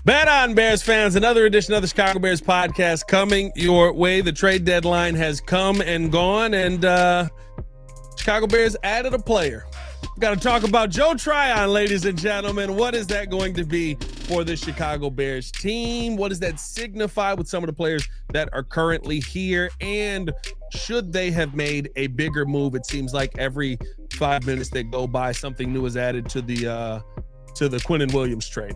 Bet on, Bears fans. Another edition of the Chicago Bears podcast coming your way. The trade deadline has come and gone, and Chicago Bears added a player. We've got to talk about Joe Tryon, ladies and gentlemen. What is that going to be for the Chicago Bears team? What does that signify with some of the players that are currently here? And should they have made a bigger move? It seems like every 5 minutes that go by, something new is added to the Quinnen Williams trade.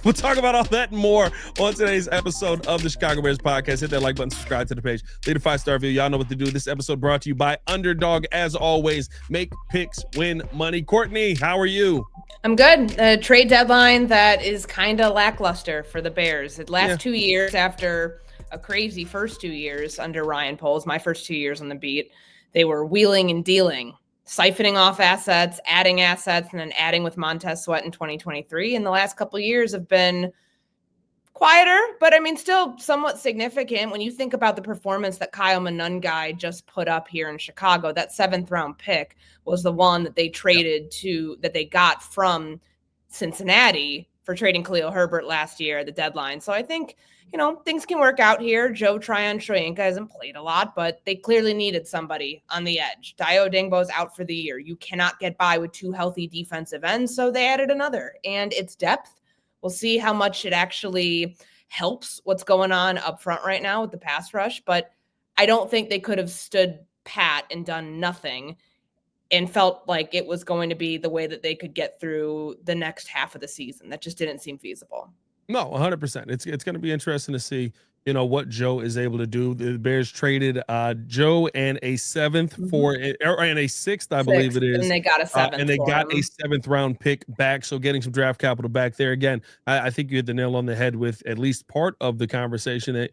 We'll talk about all that and more on today's episode of the Chicago Bears podcast. Hit that like button, subscribe to the page, leave a 5-star review. Y'all know what to do. This episode brought to you by Underdog. As always, make picks, win money. Courtney, how are you? I'm good. A trade deadline that is kind of lackluster for the Bears. The last 2 years, after a crazy first 2 years under Ryan Poles, my first 2 years on the beat, they were wheeling and dealing, siphoning off assets, and then adding with Montez Sweat in 2023. And the last couple of years have been quieter, but I mean, still somewhat significant when you think about the performance that Kyle Monangai just put up here in Chicago. That 7th round pick was the one that they traded that they got from Cincinnati for trading Khalil Herbert last year at the deadline. So I think, things can work out here. Joe Tryon-Shoyinka hasn't played a lot, but they clearly needed somebody on the edge. Dayo Odeyingbo is out for the year. You cannot get by with 2 healthy defensive ends, so they added another. And it's depth. We'll see how much it actually helps what's going on up front right now with the pass rush, but I don't think they could have stood pat and done nothing and felt like it was going to be the way that they could get through the next half of the season. That just didn't seem feasible. No, 100%. It's going to be interesting to see, what Joe is able to do. The Bears traded Joe and a 7th and a 6th, I believe it is. And they got a 7th. And they got a 7th round pick back. So getting some draft capital back there again. I think you hit the nail on the head with at least part of the conversation that,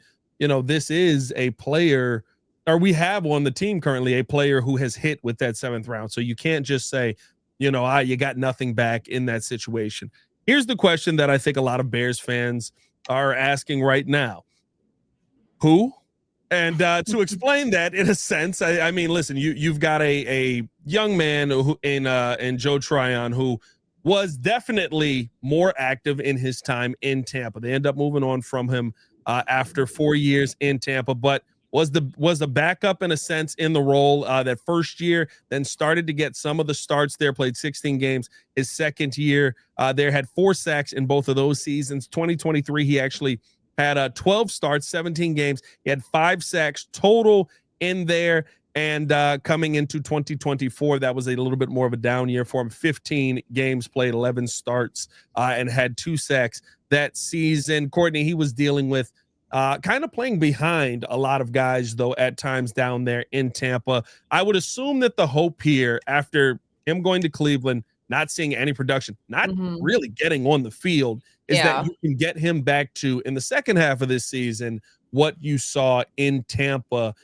this is a player, or we have on the team currently a player who has hit with that 7th round. So you can't just say, you got nothing back in that situation. Here's the question that I think a lot of Bears fans are asking right now. Who? And to explain that in a sense, I mean, listen, you've got a young man who in Joe Tryon who was definitely more active in his time in Tampa. They end up moving on from him after 4 years in Tampa, but was a backup in a sense in the role that first year, then started to get some of the starts there, played 16 games his second year. There had 4 sacks in both of those seasons. 2023, he actually had 12 starts, 17 games. He had 5 sacks total in there. And coming into 2024, that was a little bit more of a down year for him. 15 games played, 11 starts, and had 2 sacks that season. Courtney, he was dealing with kind of playing behind a lot of guys, though, at times down there in Tampa. I would assume that the hope here, after him going to Cleveland, not seeing any production, not really getting on the field, is that you can get him back to, in the second half of this season, what you saw in Tampa.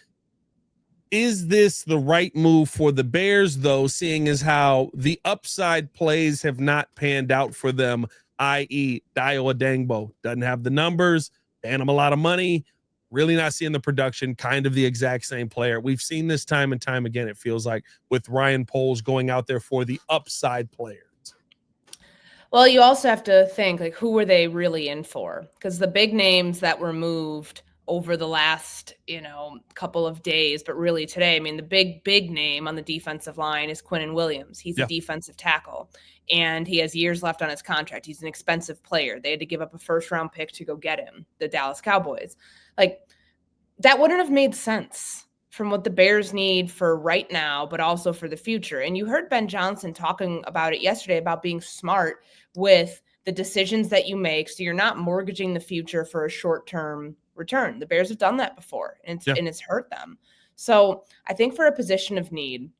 Is this the right move for the Bears, though, seeing as how the upside plays have not panned out for them, i.e. Dayo Odeyingbo doesn't have the numbers, paying him a lot of money, really not seeing the production, kind of the exact same player. We've seen this time and time again, it feels like, with Ryan Poles going out there for the upside players. Well, you also have to think, like, who were they really in for? Because the big names that were moved over the last, couple of days, but really today, I mean, the big name on the defensive line is Quinnen Williams. He's a defensive tackle, and he has years left on his contract. He's an expensive player. They had to give up a 1st round pick to go get him, the Dallas Cowboys. Like, that wouldn't have made sense from what the Bears need for right now, but also for the future. And you heard Ben Johnson talking about it yesterday, about being smart with the decisions that you make, so you're not mortgaging the future for a short-term return. The Bears have done that before, and it's hurt them. So I think for a position of need,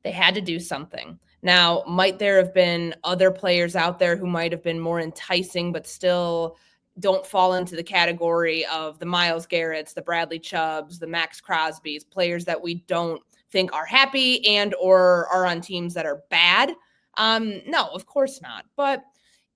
they had to do something. Now, might there have been other players out there who might have been more enticing, but still don't fall into the category of the Myles Garretts, the Bradley Chubbs, the Max Crosbys, players that we don't think are happy and or are on teams that are bad? No, of course not. But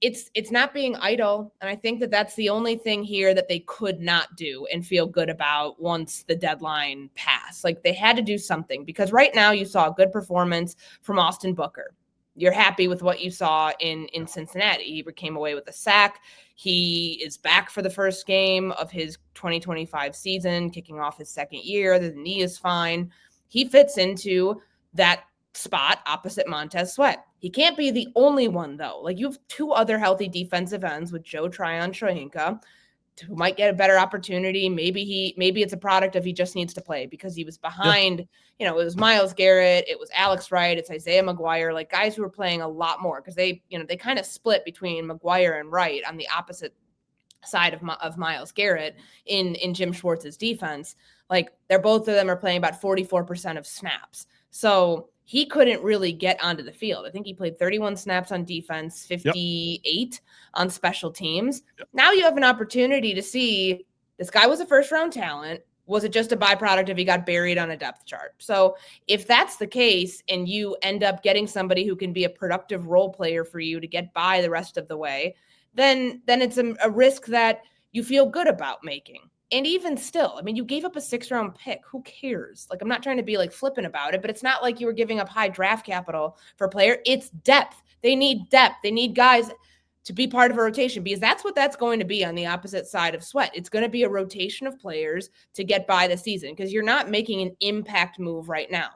it's not being idle. And I think that that's the only thing here that they could not do and feel good about once the deadline passed. Like, they had to do something, because right now you saw a good performance from Austin Booker. you're happy with what you saw in Cincinnati. He came away with a sack. He is back for the first game of his 2025 season, kicking off his second year. The knee is fine. He fits into that spot opposite Montez Sweat. He can't be the only one, though. Like, you have two other healthy defensive ends with Joe Tryon-Shoyinka, who might get a better opportunity. Maybe it's a product of he just needs to play because he was behind, it was Myles Garrett, it was Alex Wright, it's Isaiah McGuire, like guys who were playing a lot more because they kind of split between McGuire and Wright on the opposite side of Myles Garrett in Jim Schwartz's defense. Like, both of them are playing about 44% of snaps. So he couldn't really get onto the field. I think he played 31 snaps on defense, 58 on special teams. Now you have an opportunity to see this guy was a first-round talent. Was it just a byproduct if he got buried on a depth chart? So if that's the case and you end up getting somebody who can be a productive role player for you to get by the rest of the way, then it's a risk that you feel good about making. And even still, I mean, you gave up a 6th-round pick. Who cares? Like, I'm not trying to be like flippant about it, but it's not like you were giving up high draft capital for a player. It's depth. They need depth. They need guys to be part of a rotation because that's what that's going to be on the opposite side of Sweat. It's going to be a rotation of players to get by the season because you're not making an impact move right now.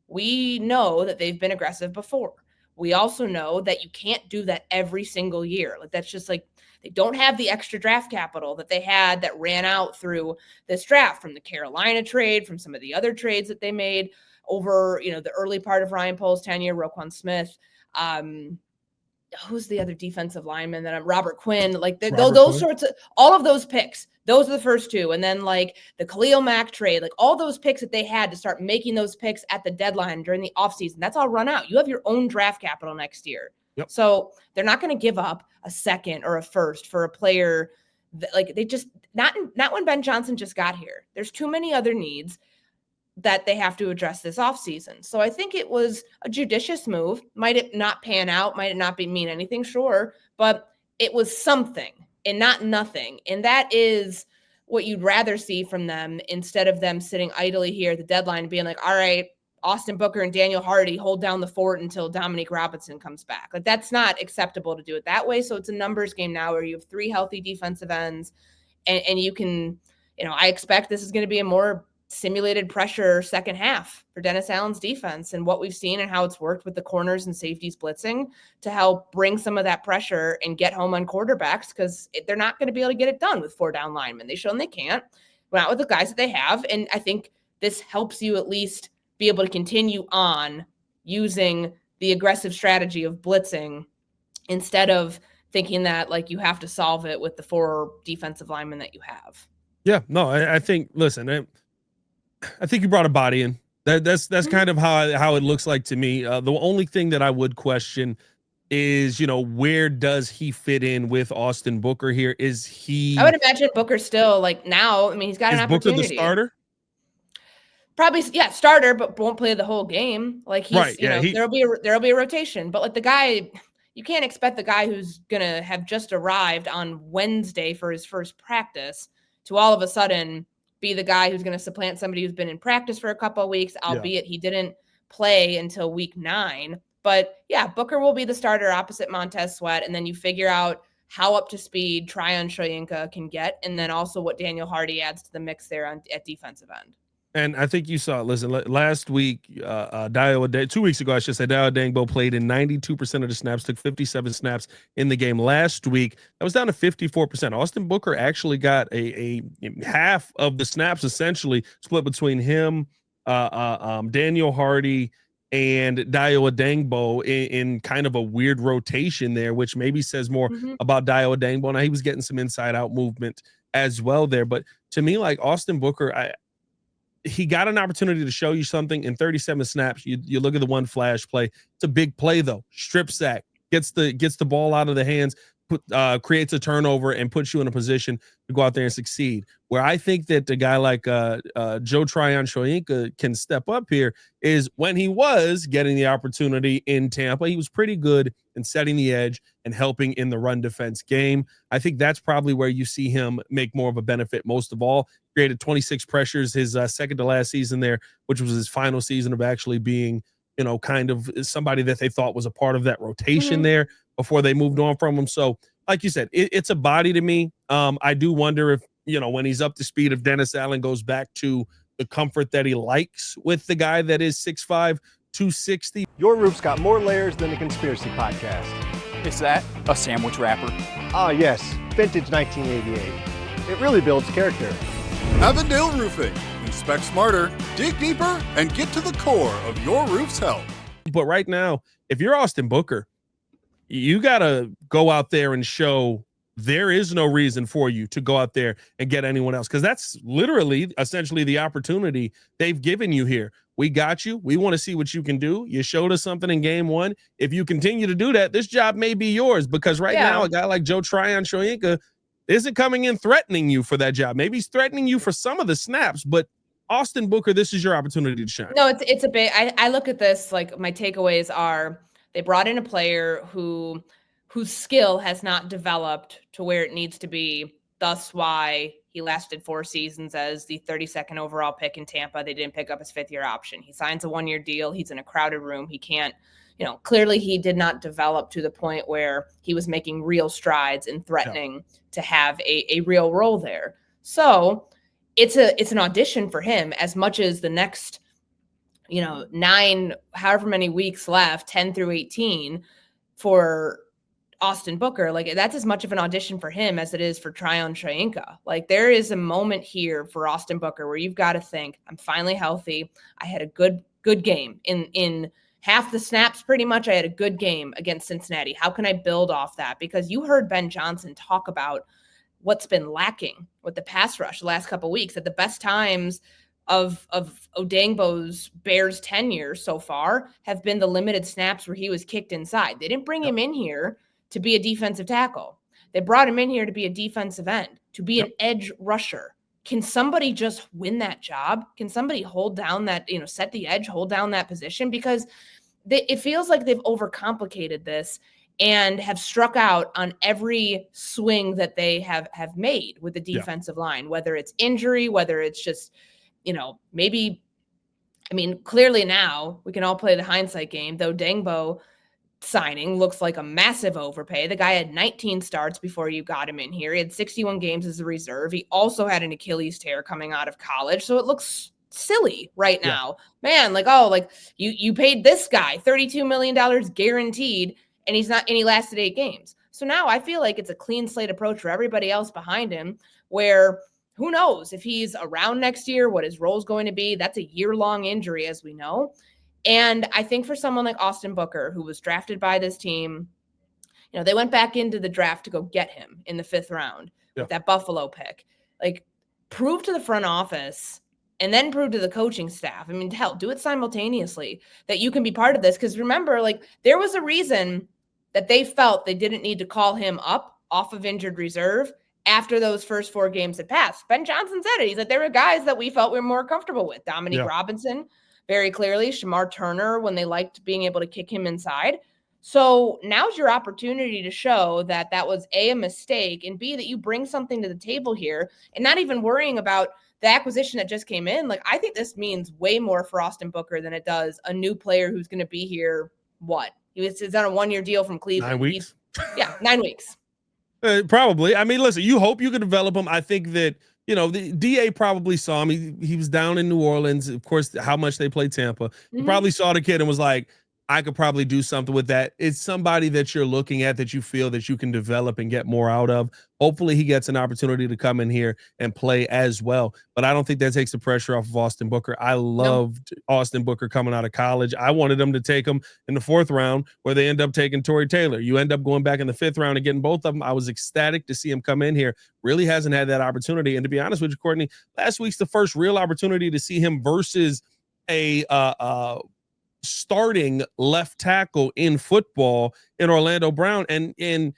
We know that they've been aggressive before. We also know that you can't do that every single year. Like, that's just like, they don't have the extra draft capital that they had that ran out through this draft from the Carolina trade, from some of the other trades that they made over, the early part of Ryan Poles' tenure, Roquan Smith. Who's the other defensive lineman that Robert Quinn, like those sorts of, all of those picks, those are the first two. And then like the Khalil Mack trade, like all those picks that they had to start making those picks at the deadline during the offseason, that's all run out. You have your own draft capital next year. Yep. So they're not going to give up a second or a first for a player that, like, they just not when Ben Johnson just got here. There's too many other needs that they have to address this offseason. So I think it was a judicious move. Might it not pan out? Might it not mean anything? Sure. But it was something and not nothing. And that is what you'd rather see from them instead of them sitting idly here at the deadline and being like, all right, Austin Booker and Daniel Hardy hold down the fort until Dominique Robinson comes back. Like, that's not acceptable to do it that way. So it's a numbers game now where you have 3 healthy defensive ends and you can, I expect this is going to be a more simulated pressure second half for Dennis Allen's defense and what we've seen and how it's worked with the corners and safeties blitzing to help bring some of that pressure and get home on quarterbacks because they're not going to be able to get it done with 4 down linemen. They've shown they can't, not with the guys that they have. And I think this helps you at least be able to continue on using the aggressive strategy of blitzing instead of thinking that like you have to solve it with the 4 defensive linemen that you have. Yeah, no, I think, listen, I think you brought a body in. That's kind of how it looks like to me. The only thing that I would question is, where does he fit in with Austin Booker here? Is he? I would imagine Booker still like now. I mean, he's got an opportunity. Booker the starter? Probably, yeah, starter, but won't play the whole game. Like he's, right, yeah, there'll be a rotation. But like the guy, you can't expect the guy who's gonna have just arrived on Wednesday for his first practice to all of a sudden be the guy who's going to supplant somebody who's been in practice for a couple of weeks, albeit he didn't play until week 9. But yeah, Booker will be the starter opposite Montez Sweat. And then you figure out how up to speed Tryon-Shoyinka can get. And then also what Daniel Hardy adds to the mix there at defensive end. And I think you saw, listen, last week, 2 weeks ago, I should say, Dayo Dangbo played in 92% of the snaps, took 57 snaps in the game. Last week, that was down to 54%. Austin Booker actually got a half of the snaps, essentially, split between him, Daniel Hardy, and Dayo Dangbo in kind of a weird rotation there, which maybe says more about Dayo Dangbo. Now, he was getting some inside-out movement as well there. But to me, like Austin Booker, he got an opportunity to show you something in 37 snaps. You look at the one flash play. It's a big play though. Strip sack, gets the ball out of the hands, creates a turnover and puts you in a position to go out there and succeed. Where I think that the guy like Joe Tryon-Shoyinka can step up here is when he was getting the opportunity in Tampa, he was pretty good in setting the edge and helping in the run defense game. I think that's probably where you see him make more of a benefit most of all. Created 26 pressures his second to last season there, which was his final season of actually being kind of somebody that they thought was a part of that rotation there before they moved on from him. So like you said, it's a body to me. I do wonder if, when he's up to speed, if Dennis Allen goes back to the comfort that he likes with the guy that is 6'5", 260. Your roof's got more layers than a conspiracy podcast. Is that a sandwich wrapper? Ah, yes. Vintage 1988. It really builds character. Avondale Roofing. Inspect smarter, dig deeper, and get to the core of your roof's health. But right now, if you're Austin Booker, you got to go out there and show there is no reason for you to go out there and get anyone else, because that's literally essentially the opportunity they've given you here. We got you. We want to see what you can do. You showed us something in game one. If you continue to do that, this job may be yours, because right now a guy like Joe Tryon-Shoyinka isn't coming in threatening you for that job. Maybe he's threatening you for some of the snaps, but Austin Booker, this is your opportunity to shine. No, it's a bit. I look at this, like, my takeaways are they brought in a player whose skill has not developed to where it needs to be. Thus why he lasted 4 seasons as the 32nd overall pick in Tampa. They didn't pick up his 5th-year option. He signs a 1-year deal. He's in a crowded room. He can't, clearly he did not develop to the point where he was making real strides and threatening to have a real role there. So it's an audition for him as much as the next, 9, however many weeks left, 10 through 18 for Austin Booker. Like, that's as much of an audition for him as it is for Tryon-Shoyinka. Like, there is a moment here for Austin Booker where you've got to think, I'm finally healthy. I had a good game in half the snaps. Pretty much I had a good game against Cincinnati. How can I build off that? Because you heard Ben Johnson talk about what's been lacking with the pass rush the last couple of weeks. At the best times of Odangbo's Bears tenure so far have been the limited snaps where he was kicked inside. They didn't bring him in here to be a defensive tackle. They brought him in here to be a defensive end, to be an edge rusher. Can somebody just win that job? Can somebody hold down that, set the edge, hold down that position? Because it feels like they've overcomplicated this and have struck out on every swing that they have made with the defensive line, whether it's injury, whether it's just, maybe, clearly now we can all play the hindsight game, though. Odangbo signing looks like a massive overpay. The guy had 19 starts before you got him in here. He had 61 games as a reserve. He also had an Achilles tear coming out of college. So it looks silly right now, man. Like, you paid this guy $32 million guaranteed, and he lasted 8 games. So now I feel like it's a clean slate approach for everybody else behind him, where who knows if he's around next year, what his role is going to be. That's a year-long injury, as we know. And I think for someone like Austin Booker, who was drafted by this team, they went back into the draft to go get him in the 5th round with that Buffalo pick. Like, prove to the front office and then prove to the coaching staff. Hell, do it simultaneously that you can be part of this. Because remember, there was a reason that they felt they didn't need to call him up off of injured reserve after those first 4 games had passed. Ben Johnson said it. He's like, there were guys that we felt we were more comfortable with. Dominique Robinson, very clearly. Shamar Turner, when they liked being able to kick him inside. So now's your opportunity to show that that was A mistake, and B, that you bring something to the table here, and not even worrying about the acquisition that just came in. Like, I think this means way more for Austin Booker than it does a new player who's going to be here. He's on a 1-year deal from Cleveland. 9 weeks. 9 weeks. Probably. Listen, you hope you can develop him. I think that, the DA probably saw him. He was down in New Orleans. Of course, how much they played Tampa. He probably saw the kid and was like, I could probably do something with that. It's somebody that you're looking at that you feel that you can develop and get more out of. Hopefully he gets an opportunity to come in here and play as well. But I don't think that takes the pressure off of Austin Booker. I loved Austin Booker coming out of college. I wanted them to take him in the 4th round, where they end up taking Torrey Taylor. You end up going back in the 5th round and getting both of them. I was ecstatic to see him come in here. Really hasn't had that opportunity. And to be honest with you, Courtney, last week's the first real opportunity to see him versus a starting left tackle in football in Orlando Brown, and in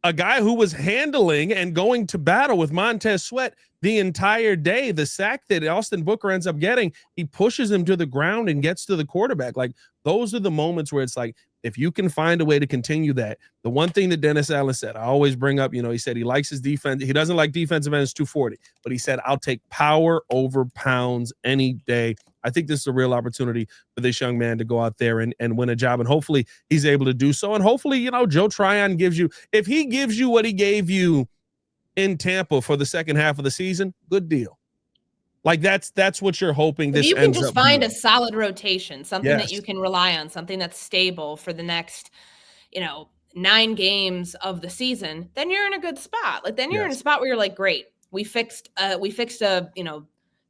a guy who was handling and going to battle with Montez Sweat the entire day. The sack that Austin Booker ends up getting, he pushes him to the ground and gets to the quarterback. Like, those are the moments where it's like, if you can find a way to continue that. The one thing that Dennis Allen said, I always bring up, he said he likes his defense. He doesn't like defensive ends 240, but he said, I'll take power over pounds any day. I think this is a real opportunity for this young man to go out there and win a job. And hopefully he's able to do so. And hopefully, Joe Tryon if he gives you what he gave you in Tampa for the second half of the season, good deal. Like that's what you're hoping. This if you can ends just up find being a solid rotation, something Yes. that you can rely on, something that's stable for the next, 9 games of the season, then you're in a good spot. Like then you're in a Yes. spot where you're like, great, we fixed there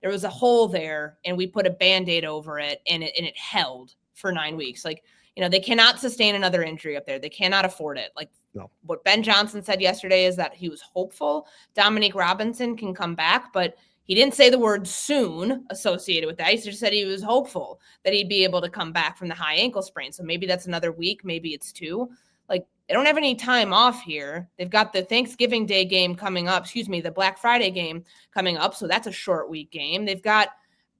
was a hole there and we put a Band-Aid over it and it held for 9 weeks. Like, they cannot sustain another injury up there. They cannot afford it. Like No. What Ben Johnson said yesterday is that he was hopeful Dominique Robinson can come back, but he didn't say the word soon associated with that. He just said he was hopeful that he'd be able to come back from the high ankle sprain. So maybe that's another week. Maybe it's 2. Like they don't have any time off here. They've got the Thanksgiving Day game coming up. The Black Friday game coming up. So that's a short week game. They've got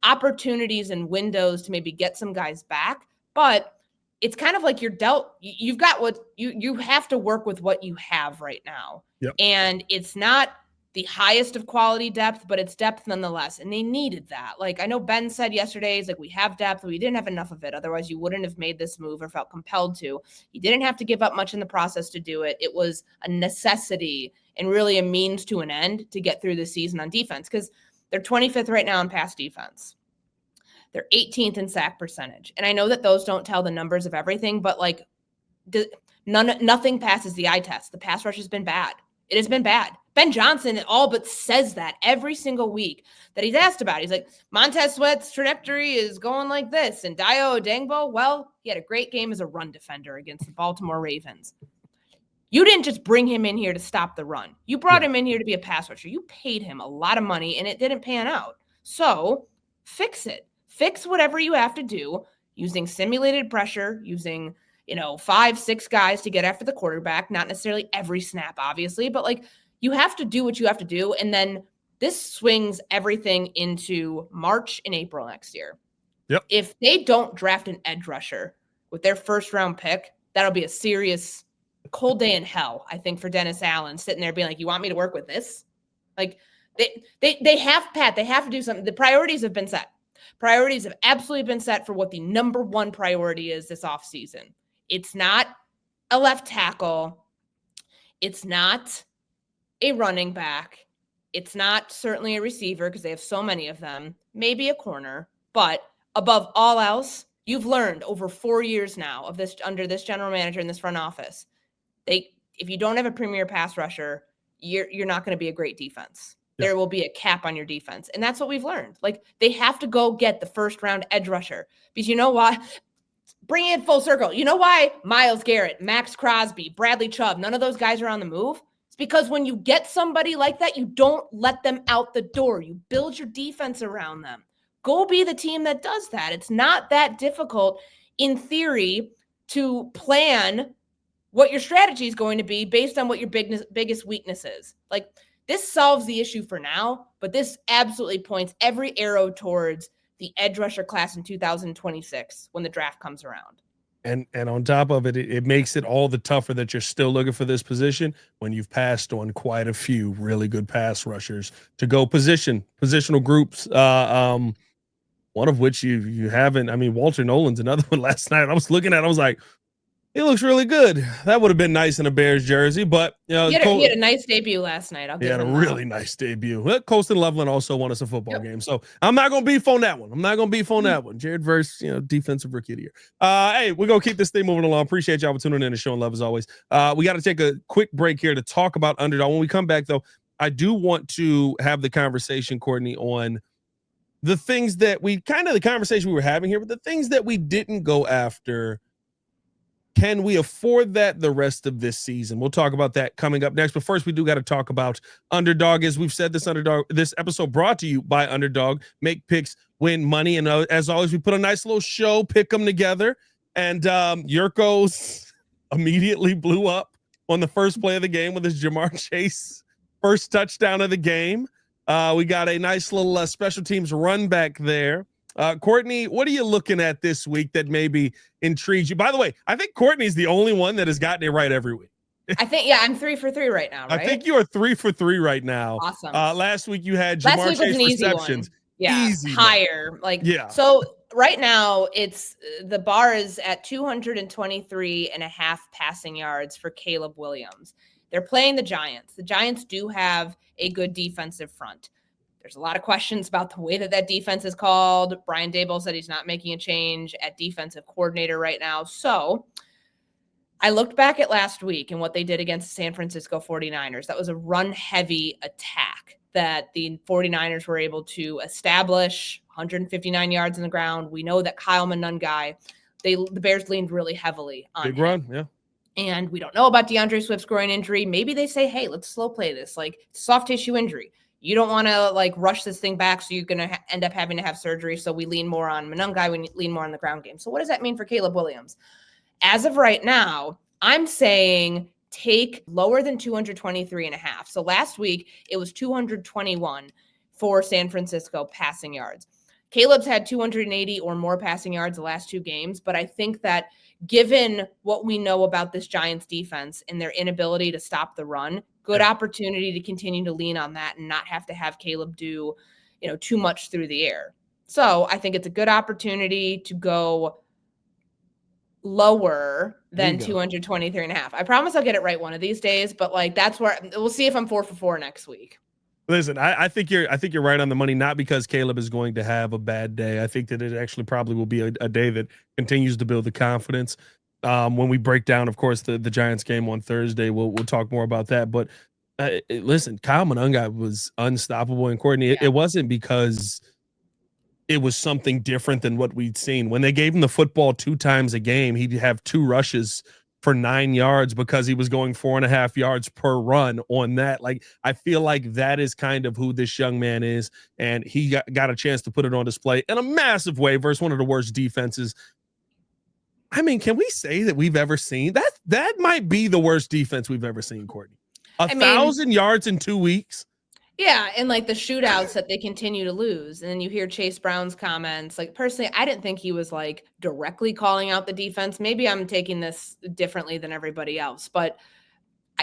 opportunities and windows to maybe get some guys back, but it's kind of like you're dealt. You've got what you have to work with what you have right now. Yep. And it's not the highest of quality depth, but it's depth nonetheless. And they needed that. Like I know Ben said yesterday, we have depth, but we didn't have enough of it. Otherwise you wouldn't have made this move or felt compelled to. You didn't have to give up much in the process to do it. It was a necessity and really a means to an end to get through the season on defense. Because they're 25th right now in pass defense. They're 18th in sack percentage. And I know that those don't tell the numbers of everything, but nothing passes the eye test. The pass rush has been bad. It has been bad. Ben Johnson all but says that every single week that he's asked about. He's like, Montez Sweat's trajectory is going like this. And Dio Odengbo, well, he had a great game as a run defender against the Baltimore Ravens. You didn't just bring him in here to stop the run. You brought him in here to be a pass rusher. You paid him a lot of money, and it didn't pan out. So fix it. Fix whatever you have to do using simulated pressure, using 5-6 guys to get after the quarterback, not necessarily every snap, obviously, but you have to do what you have to do. And then this swings everything into March and April next year. Yep. If they don't draft an edge rusher with their first round pick, that'll be a serious cold day in hell, I think, for Dennis Allen sitting there being like, you want me to work with this? They have to do something. The priorities have been set. Priorities have absolutely been set for what the number one priority is this offseason. It's not a left tackle. It's not a running back. It's not certainly a receiver because they have so many of them. Maybe a corner. But above all else, you've learned over 4 years now of this under this general manager in this front office. If you don't have a premier pass rusher, you're not going to be a great defense. There will be a cap on your defense. And that's what we've learned. They have to go get the first round edge rusher because you know why? Bring it full circle. You know why Myles Garrett, Max Crosby, Bradley Chubb, none of those guys are on the move? It's because when you get somebody like that, you don't let them out the door. You build your defense around them. Go be the team that does that. It's not that difficult in theory to plan what your strategy is going to be based on what your biggest weakness is. This solves the issue for now, but this absolutely points every arrow towards the edge rusher class in 2026 when the draft comes around. And on top of it, it makes it all the tougher that you're still looking for this position when you've passed on quite a few really good pass rushers to go positional groups. One of which you haven't. I mean, Walter Nolan's another one last night. I was looking at it, I was like, he looks really good. That would have been nice in a Bears jersey, but he had a nice debut last night. He had a really nice debut. Well, Colston Loveland also won us a football game, so I'm not gonna beef on that one. Jared Verse, defensive rookie of the year. Hey, we're gonna keep this thing moving along. Appreciate y'all for tuning in and showing love as always. We got to take a quick break here to talk about Underdog. When we come back, though, I do want to have the conversation, Courtney, on the things that the conversation we were having here, but the things that we didn't go after. Can we afford that the rest of this season? We'll talk about that coming up next. But first, we do got to talk about Underdog. As we've said, this episode brought to you by Underdog. Make picks, win money. And as always, we put a nice little show, pick them together. And Yurko's immediately blew up on the first play of the game with his Jamar Chase first touchdown of the game. We got a nice little special teams run back there. Courtney, what are you looking at this week that maybe intrigues you? By the way, I think Courtney's the only one that has gotten it right every week. I think, I'm 3 for 3 right now, right? I think you are 3 for 3 right now. Awesome. Last week you had Jamar Chase receptions. Easy higher. Like, so right now it's the bar is at 223.5 passing yards for Caleb Williams. They're playing the Giants. The Giants do have a good defensive front. There's a lot of questions about the way that defense is called. Brian Daboll said he's not making a change at defensive coordinator right now. So I looked back at last week and what they did against the San Francisco 49ers. That was a run-heavy attack that the 49ers were able to establish, 159 yards on the ground. We know that Kyle Monangai, the Bears leaned really heavily on big him. run, yeah. And we don't know about DeAndre Swift's groin injury. Maybe they say, hey, let's slow play this. Like, soft tissue injury. You don't want to like rush this thing back, so you're going to end up having to have surgery. So we lean more on Monangai. We lean more on the ground game. So what does that mean for Caleb Williams? As of right now, I'm saying take lower than 223.5. So last week it was 221 for San Francisco passing yards. Caleb's had 280 or more passing yards the last two games, but I think that given what we know about this Giants defense and their inability to stop the run, good opportunity to continue to lean on that and not have to have Caleb do, too much through the air. So I think it's a good opportunity to go lower than 223.5. I promise I'll get it right one of these days, but like that's where we'll see if I'm 4 for 4 next week. Listen, I think you're right on the money, not because Caleb is going to have a bad day. I think that it actually probably will be a day that continues to build the confidence. When we break down, of course, the Giants game on Thursday, we'll talk more about that. But listen, Kyle Monangai was unstoppable. And Courtney, it wasn't because it was something different than what we'd seen. When they gave him the football 2 times a game, he'd have 2 rushes for 9 yards because he was going 4.5 yards per run on that. Like, I feel like that is kind of who this young man is. And he got a chance to put it on display in a massive way versus one of the worst defenses. I mean, can we say that we've ever seen that? That might be the worst defense we've ever seen, Courtney. 1,000 yards in 2 weeks. Yeah, and like the shootouts that they continue to lose. And then you hear Chase Brown's comments. Like, personally, I didn't think he was like directly calling out the defense. Maybe I'm taking this differently than everybody else, but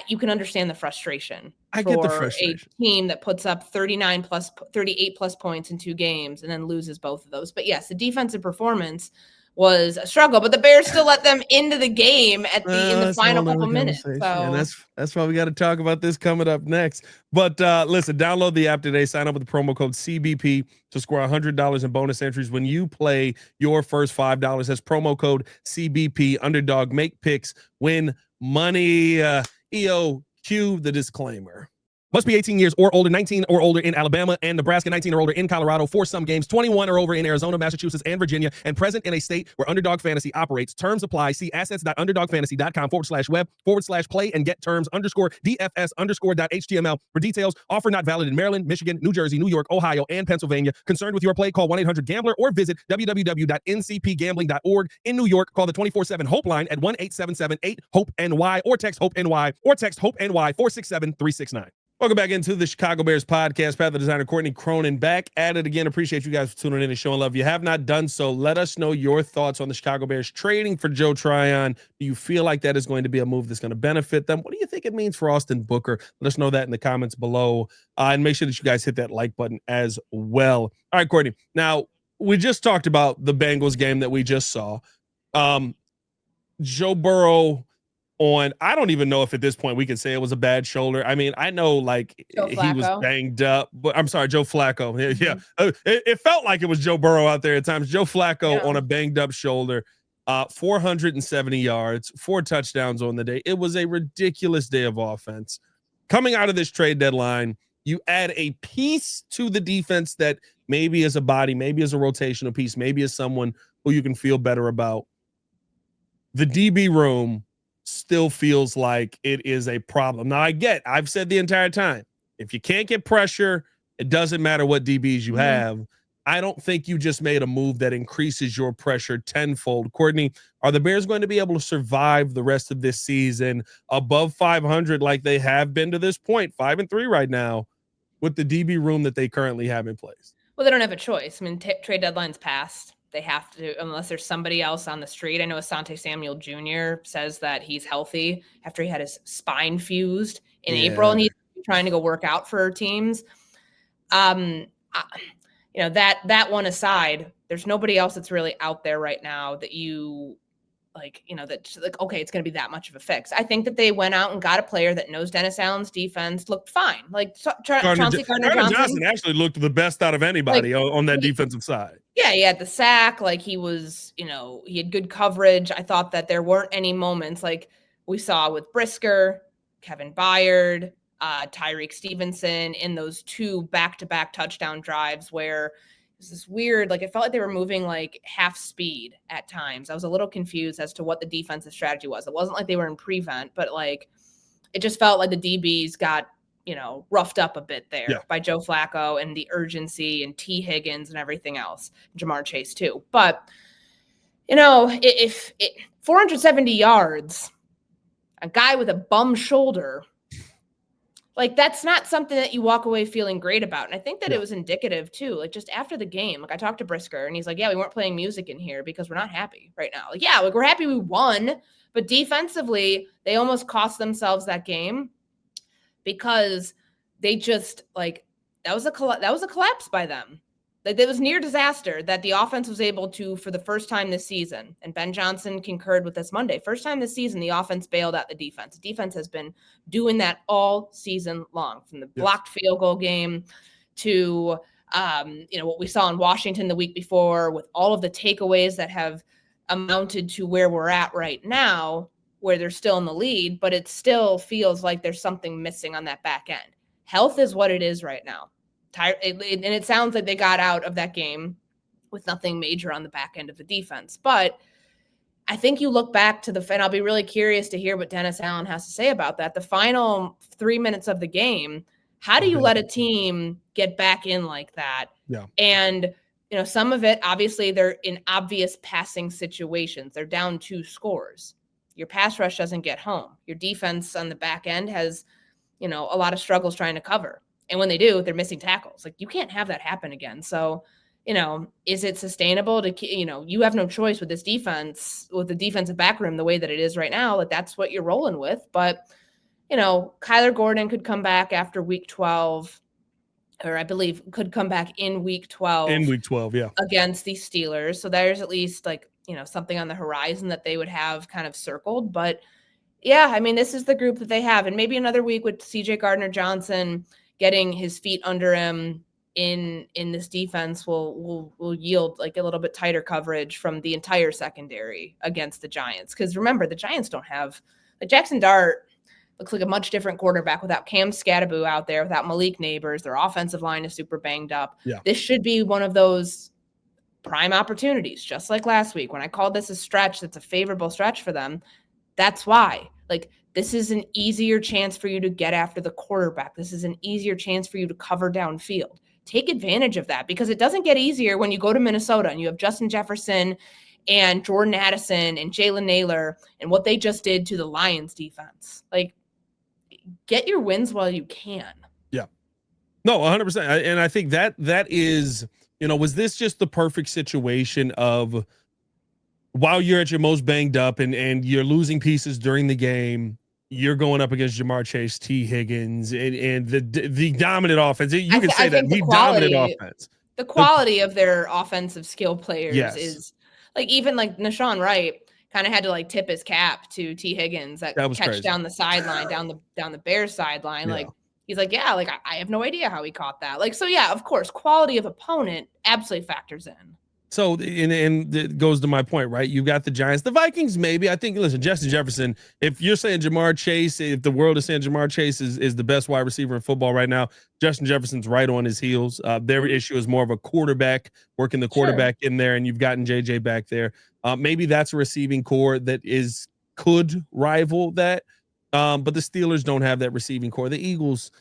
you can understand the frustration. I get the frustration. A team that puts up 38 plus points in 2 games and then loses both of those. But yes, the defensive performance was a struggle, but the Bears still let them into the game in the final couple minutes. So and that's why we got to talk about this coming up next. But listen, download the app today, sign up with the promo code CBP to score $100 in bonus entries when you play your first $5. That's promo code CBP. Underdog, make picks, win money. EO, cue the disclaimer. Must be 18 years or older, 19 or older in Alabama and Nebraska, 19 or older in Colorado for some games, 21 or over in Arizona, Massachusetts, and Virginia, and present in a state where Underdog Fantasy operates. Terms apply. See assets.underdogfantasy.com/web/play and get terms _DFS_.html for details. Offer not valid in Maryland, Michigan, New Jersey, New York, Ohio, and Pennsylvania. Concerned with your play? Call 1-800-GAMBLER or visit www.ncpgambling.org. In New York, call the 24/7-HOPE line at 1-877-8-HOPE-NY or text HOPE-NY 467-369. Welcome back into the Chicago Bears podcast. Pat the designer, Courtney Cronin, back at it again. Appreciate you guys for tuning in and showing love. If you have not done so, let us know your thoughts on the Chicago Bears trading for Joe Tryon. Do you feel like that is going to be a move that's going to benefit them? What do you think it means for Austin Booker? Let us know that in the comments below. And make sure that you guys hit that like button as well. All right, Courtney. Now, we just talked about the Bengals game that we just saw. Joe Burrow I don't even know if at this point we can say it was a bad shoulder. I mean, I know like he was banged up, but I'm sorry, Joe Flacco. Yeah. It felt like it was Joe Burrow out there at times. Joe Flacco on a banged up shoulder, 470 yards, 4 touchdowns on the day. It was a ridiculous day of offense. Coming out of this trade deadline, you add a piece to the defense that maybe is a body, maybe is a rotational piece, maybe is someone who you can feel better about. The DB room still feels like it is a problem. Now, I've said the entire time, if you can't get pressure, it doesn't matter what DBs you have. I don't think you just made a move that increases your pressure tenfold. Courtney, are the Bears going to be able to survive the rest of this season above 500 like they have been to this point, 5-3 right now, with the DB room that they currently have in place? Well, they don't have a choice. I mean, trade deadline's passed. They have to, unless there's somebody else on the street. I know Asante Samuel Jr. says that he's healthy after he had his spine fused in April, and he's trying to go work out for teams. that one aside, there's nobody else that's really out there right now that you like, that's like, okay, it's going to be that much of a fix. I think that they went out and got a player that knows Dennis Allen's defense, looked fine. Like Chauncey Gardner-Johnson actually looked the best out of anybody on that defensive side. Yeah, he had the sack. Like he was, he had good coverage. I thought that there weren't any moments like we saw with Brisker, Kevin Byard, Tyreek Stevenson in those 2 back-to-back touchdown drives where it was this weird, like it felt like they were moving like half speed at times. I was a little confused as to what the defensive strategy was. It wasn't like they were in prevent, but like it just felt like the DBs got, roughed up a bit there by Joe Flacco and the urgency and T. Higgins and everything else. Jamar Chase too. But, if 470 yards, a guy with a bum shoulder, like that's not something that you walk away feeling great about. And I think that it was indicative too. Like just after the game, like I talked to Brisker and he's like, yeah, we weren't playing music in here because we're not happy right now. Like, yeah, like we're happy we won, but defensively they almost cost themselves that game because they just like, that was a collapse by them. Like it was near disaster that the offense was able to, for the first time this season, and Ben Johnson concurred with this Monday, first time this season, the offense bailed out the defense. The defense has been doing that all season long, from the blocked field goal game to, what we saw in Washington the week before with all of the takeaways that have amounted to where we're at right now, where they're still in the lead, but it still feels like there's something missing on that back end. Health is what it is right now. And it sounds like they got out of that game with nothing major on the back end of the defense. But I think you look back to and I'll be really curious to hear what Dennis Allen has to say about that. The final 3 minutes of the game, how do you let a team get back in like that? Yeah. And, some of it, obviously, they're in obvious passing situations. They're down 2 scores. Your pass rush doesn't get home. Your defense on the back end has, a lot of struggles trying to cover. And when they do, they're missing tackles. Like you can't have that happen again. So, is it sustainable to, you have no choice with this defense, with the defensive back room the way that it is right now. Like that's what you're rolling with. But, Kyler Gordon could come back after week 12, or I believe could come back in week 12. In week 12, yeah. Against the Steelers. So there's at least like, something on the horizon that they would have kind of circled. But yeah, I mean, this is the group that they have. And maybe another week with CJ Gardner-Johnson getting his feet under him in this defense will yield like a little bit tighter coverage from the entire secondary against the Giants. Because remember, the Giants don't have like Jackson Dart looks like a much different quarterback without Cam Scatteraboo out there, without Malik Neighbors. Their offensive line is super banged up. Yeah. This should be one of those prime opportunities, just like last week when I called this a stretch. That's a favorable stretch for them. That's why. Like, this is an easier chance for you to get after the quarterback. This is an easier chance for you to cover downfield. Take advantage of that because it doesn't get easier when you go to Minnesota and you have Justin Jefferson and Jordan Addison and Jalen Naylor and what they just did to the Lions defense. Like, get your wins while you can. Yeah. No, 100%. And I think that is, was this just the perfect situation of while you're at your most banged up and you're losing pieces during the game, you're going up against Jamar Chase, T. Higgins, and the dominant offense. You can say that the dominant offense. The quality of their offensive skill players is like, even like Nashawn Wright kind of had to like tip his cap to T. Higgins that catch crazy. Down the sideline, down the Bears sideline. Yeah. Like he's like, yeah, like I have no idea how he caught that. Like, so yeah, of course, quality of opponent absolutely factors in. So, and it goes to my point, right? You got the Giants, the Vikings, maybe. I think, listen, Justin Jefferson, if you're saying Jamar Chase, if the world is saying Jamar Chase is the best wide receiver in football right now, Justin Jefferson's right on his heels. Their issue is more of a quarterback, working the quarterback in there, and you've gotten JJ back there. Maybe that's a receiving core that could rival that. But the Steelers don't have that receiving core. The Eagles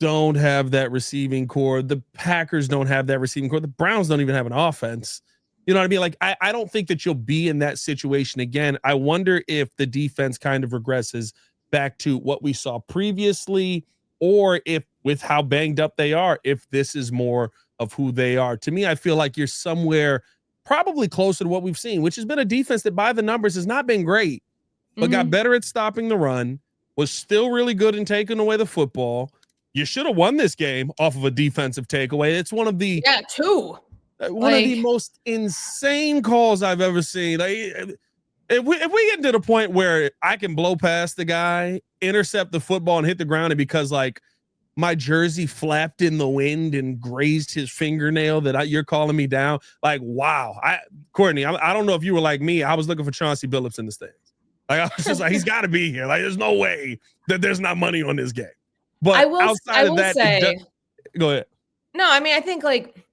don't have that receiving core. The Packers don't have that receiving core. The Browns don't even have an offense. You know what I mean? Like, I don't think that you'll be in that situation again. I wonder if the defense kind of regresses back to what we saw previously, or if with how banged up they are, if this is more of who they are. To me, I feel like you're somewhere probably closer to what we've seen, which has been a defense that by the numbers has not been great, but got better at stopping the run, was still really good in taking away the football. you should have won this game off of a defensive takeaway. It's one of the two. One of the most insane calls I've ever seen. If we get to the point where I can blow past the guy, intercept the football, and hit the ground, and because like my jersey flapped in the wind and grazed his fingernail, you're calling me down, like wow. Courtney, I don't know if you were like me. I was looking for Chauncey Billups in the stands. Like I was just like, he's got to be here. Like there's no way that there's not money on this game. But I will say, go ahead. No, I mean I think like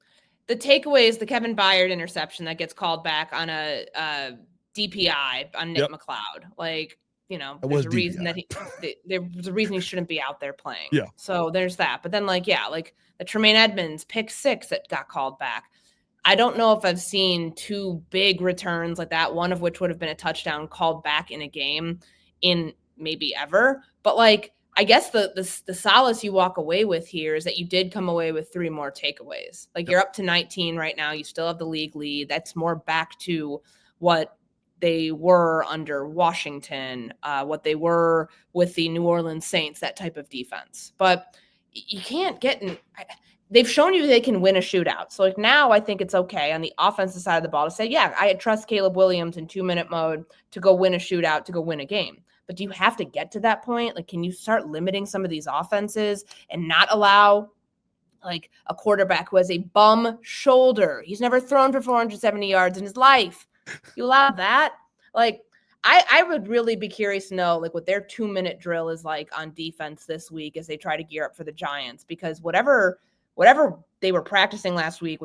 the takeaway is the Kevin Byard interception that gets called back on a DPI on Nick McLeod. Like, there's a reason there's a reason he shouldn't be out there playing. Yeah. So there's that. But then like the Tremaine Edmonds pick 6 that got called back. I don't know if I've seen 2 big returns like that, one of which would have been a touchdown called back in a game in maybe ever. But like I guess the solace you walk away with here is that you did come away with 3 more takeaways. Like you're up to 19 right now. You still have the league lead. That's more back to what they were under Washington, what they were with the New Orleans Saints, that type of defense. But you can't get in. They've shown you they can win a shootout. So like now I think it's okay on the offensive side of the ball to say, yeah, I trust Caleb Williams in 2-minute mode to go win a shootout, to go win a game. But do you have to get to that point? Like, can you start limiting some of these offenses and not allow like a quarterback who has a bum shoulder? He's never thrown for 470 yards in his life. You allow that? Like, I would really be curious to know like what their 2-minute drill is like on defense this week as they try to gear up for the Giants, because whatever they were practicing last week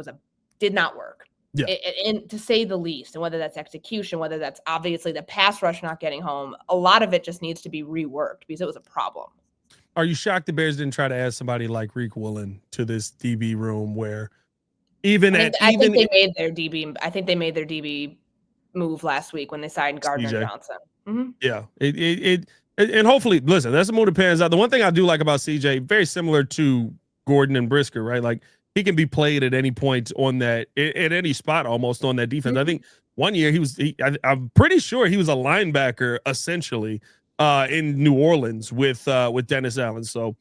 did not work. Yeah. And to say the least, and whether that's execution, whether that's obviously the pass rush not getting home, a lot of it just needs to be reworked because it was a problem. Are you shocked the Bears didn't try to add somebody like Reek Woolen to this DB room where I think they made their DB move last week when they signed Gardner Johnson. Mm-hmm. Yeah. And hopefully, listen, that's the move that pans out. The one thing I do like about CJ, very similar to Gordon and Brisker, right? Like he can be played at any point on that, at any spot almost on that defense. Mm-hmm. I think one year I'm pretty sure he was a linebacker essentially in New Orleans with Dennis Allen. So,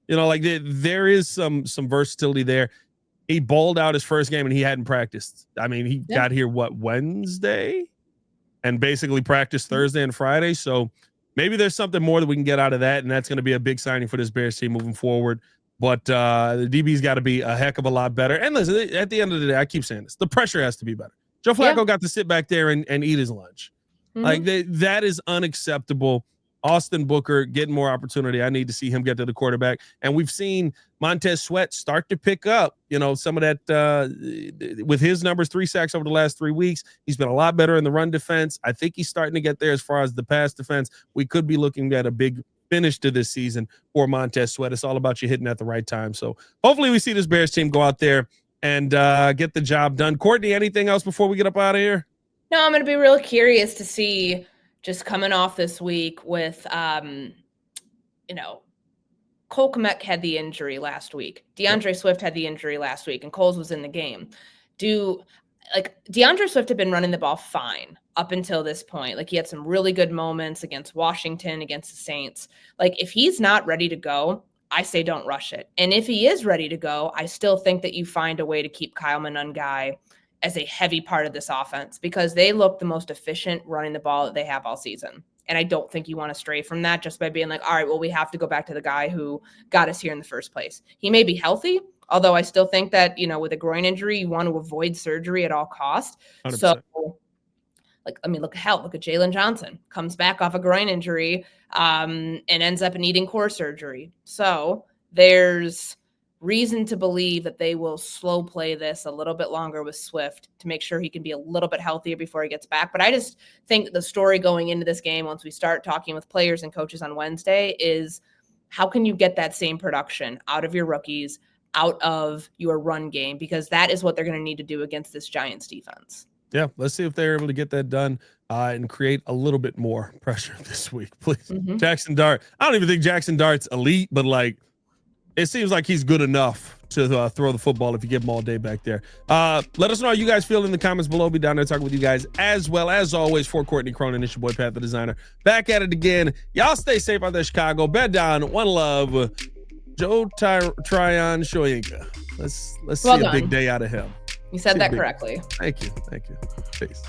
like there is some versatility there. He balled out his first game and he hadn't practiced. I mean, he got here Wednesday and basically practiced Thursday and Friday. So maybe there's something more that we can get out of that. And that's going to be a big signing for this Bears team moving forward. But the DB's got to be a heck of a lot better. And listen, at the end of the day, I keep saying this, the pressure has to be better. Joe Flacco got to sit back there and eat his lunch. Mm-hmm. Like that is unacceptable. Austin Booker getting more opportunity. I need to see him get to the quarterback. And we've seen Montez Sweat start to pick up, some of that with his numbers, 3 sacks over the last 3 weeks. He's been a lot better in the run defense. I think he's starting to get there as far as the pass defense. We could be looking at a big finish to this season for Montez Sweat. It's all about you hitting at the right time. So hopefully we see this Bears team go out there and get the job done. Courtney, anything else before we get up out of here? No, I'm going to be real curious to see, just coming off this week with, Cole Kmet had the injury last week. DeAndre Swift had the injury last week, and Coles was in the game. DeAndre Swift had been running the ball fine up until this point. Like, he had some really good moments against Washington, against the Saints. Like, if he's not ready to go, I say don't rush it. And if he is ready to go, I still think that you find a way to keep Kyle Monangai as a heavy part of this offense, because they look the most efficient running the ball that they have all season. And I don't think you want to stray from that just by being like, all right, well, we have to go back to the guy who got us here in the first place. He may be healthy, although I still think that, with a groin injury, you want to avoid surgery at all costs. 100%. So, look at Jalen Johnson, comes back off a groin injury and ends up needing core surgery. So there's reason to believe that they will slow play this a little bit longer with Swift to make sure he can be a little bit healthier before he gets back. But I just think the story going into this game, once we start talking with players and coaches on Wednesday, is how can you get that same production out of your rookies, out of your run game, because that is what they're going to need to do against this Giants defense. Yeah, let's see if they're able to get that done and create a little bit more pressure this week, please. Mm-hmm. Jackson Dart. I don't even think Jackson Dart's elite, but it seems like he's good enough to throw the football if you give him all day back there. Let us know how you guys feel in the comments below. Be down there talking with you guys as well. As always, for Courtney Cronin, it's your boy Pat the Designer. Back at it again. Y'all stay safe out there, Chicago. Bed down. One love. Joe Tryon-Shoyinka. Let's see Well a big done. day out of him. You said See a that big- correctly. Thank you. Peace.